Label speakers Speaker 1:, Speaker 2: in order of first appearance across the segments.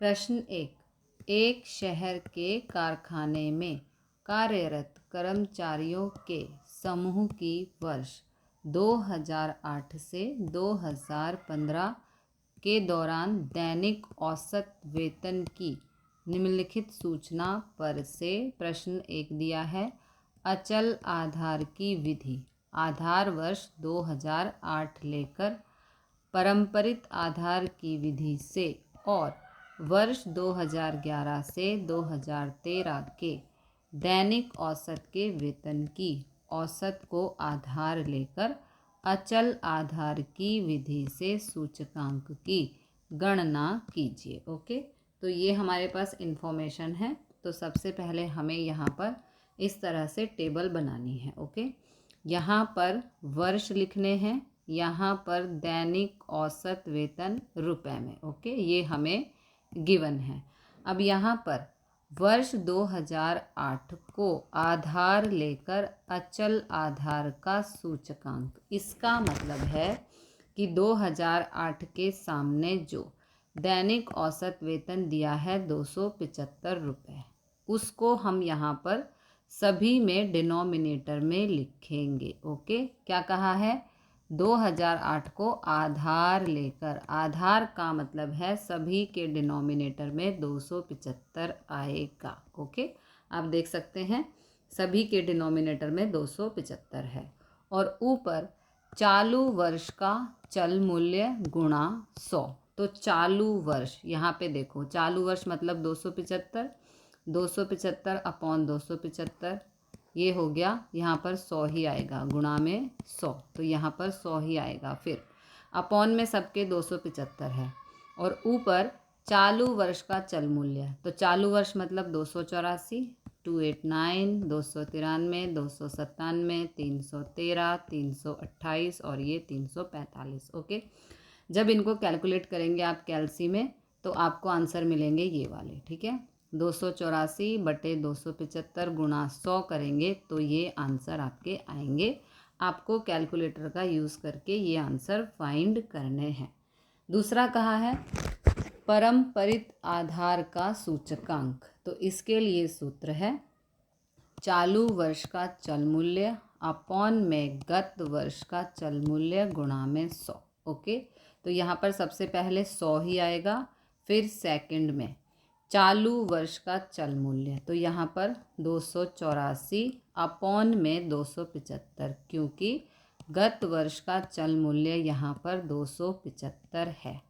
Speaker 1: प्रश्न एक शहर के कारखाने में कार्यरत कर्मचारियों के समूह की वर्ष 2008 से 2015 के दौरान दैनिक औसत वेतन की निम्नलिखित सूचना पर से प्रश्न एक दिया है। अचल आधार की विधि आधार वर्ष 2008 लेकर पारंपरिक आधार की विधि से और वर्ष 2011 से 2013 के दैनिक औसत के वेतन की औसत को आधार लेकर अचल आधार की विधि से सूचकांक की गणना कीजिए। ओके, तो ये हमारे पास इंफॉर्मेशन है। तो सबसे पहले हमें यहाँ पर इस तरह से टेबल बनानी है। ओके, यहाँ पर वर्ष लिखने हैं, यहाँ पर दैनिक औसत वेतन रुपए में। ओके, ये हमें गिवन है। अब यहाँ पर वर्ष 2008 को आधार लेकर अचल आधार का सूचकांक, इसका मतलब है कि 2008 के सामने जो दैनिक औसत वेतन दिया है 275 रुपये, उसको हम यहाँ पर सभी में डिनोमिनेटर में लिखेंगे। ओके, क्या कहा है? 2008 को आधार लेकर, आधार का मतलब है सभी के डिनोमिनेटर में 275 आएगा। ओके, आप देख सकते हैं सभी के डिनोमिनेटर में 275 है और ऊपर चालू वर्ष का चल मूल्य गुणा 100। तो चालू वर्ष, यहाँ पे देखो चालू वर्ष मतलब 275, 275 अपॉन 275, ये हो गया। यहाँ पर 100 ही आएगा, गुणा में 100, तो यहाँ पर 100 ही आएगा। फिर अपॉन में सबके 275 है और ऊपर चालू वर्ष का चल मूल्य, तो चालू वर्ष मतलब 284, 289, 293, 297, 313, 328 और ये 345। ओके, जब इनको कैलकुलेट करेंगे आप कैलसी में तो आपको आंसर मिलेंगे ये वाले। ठीक है, 284 बटे 275 गुणा 100 करेंगे तो ये आंसर आपके आएंगे। आपको कैलकुलेटर का यूज़ करके ये आंसर फाइंड करने हैं। दूसरा कहा है पारंपरिक आधार का सूचकांक, तो इसके लिए सूत्र है चालू वर्ष का चल मूल्य अपॉन में गत वर्ष का चल मूल्य गुणा में 100। ओके, तो यहाँ पर सबसे पहले 100 ही आएगा, फिर सेकंड में चालू वर्ष का चल मूल्य, तो यहाँ पर 284 अपॉन में 275, क्योंकि गत वर्ष का चल मूल्य यहाँ पर 275 है।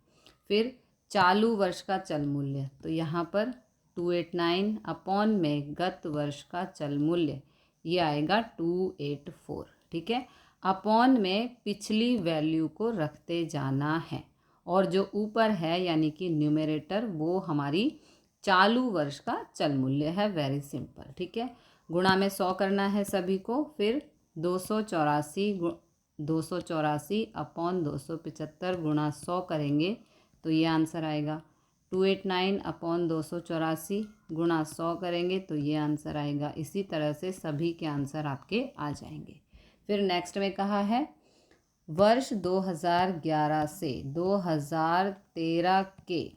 Speaker 1: फिर चालू वर्ष का चल मूल्य, तो यहाँ पर 289 अपॉन में गत वर्ष का चल मूल्य, ये आएगा 284। ठीक है, अपॉन में पिछली वैल्यू को रखते जाना है और जो ऊपर है यानी कि न्यूमरेटर वो हमारी चालू वर्ष का चल मूल्य है। Very simple. ठीक है, गुणा में 100 करना है सभी को, फिर 284 अपॉन 275 गुणा 100 करेंगे तो ये आंसर आएगा। 289 अपॉन 284 गुणा 100 करेंगे तो ये आंसर आएगा। इसी तरह से सभी के आंसर आपके आ जाएंगे। फिर नेक्स्ट में कहा है वर्ष 2011 से 2013 के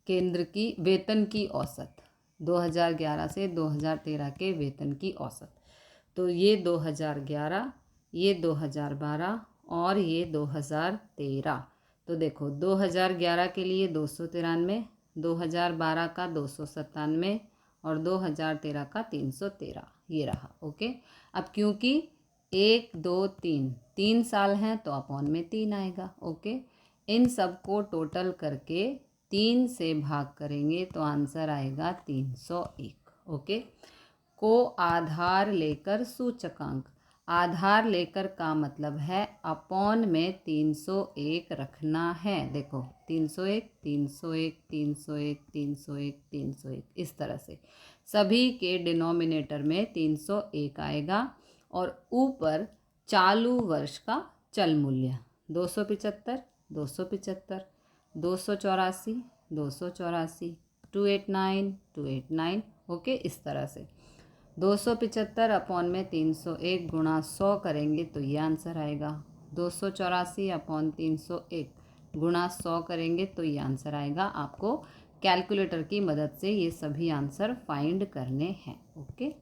Speaker 1: केंद्र की वेतन की औसत, 2011 से 2013 के वेतन की औसत, तो ये 2011, ये 2012 और ये 2013। तो देखो 2011 के लिए 293, 2012 का 297 और 2013 का 313, ये रहा। ओके, अब क्योंकि 1 2 3 साल हैं तो अपॉन में 3 आएगा। ओके, इन सब को टोटल करके 3 से भाग करेंगे तो आंसर आएगा 301। ओके, को आधार लेकर सूचकांक, आधार लेकर का मतलब है अपॉन में 301 रखना है। देखो 301 301 301 301 301, इस तरह से सभी के डिनोमिनेटर में 301 आएगा और ऊपर चालू वर्ष का चल मूल्य 275 275 284 284 289 289। ओके, इस तरह से 275 अपॉन में 301 गुणा 100 करेंगे तो ये आंसर आएगा। 284 अपॉन 301 गुणा 100 करेंगे तो ये आंसर आएगा। आपको कैलकुलेटर की मदद से ये सभी आंसर फाइंड करने हैं। ओके।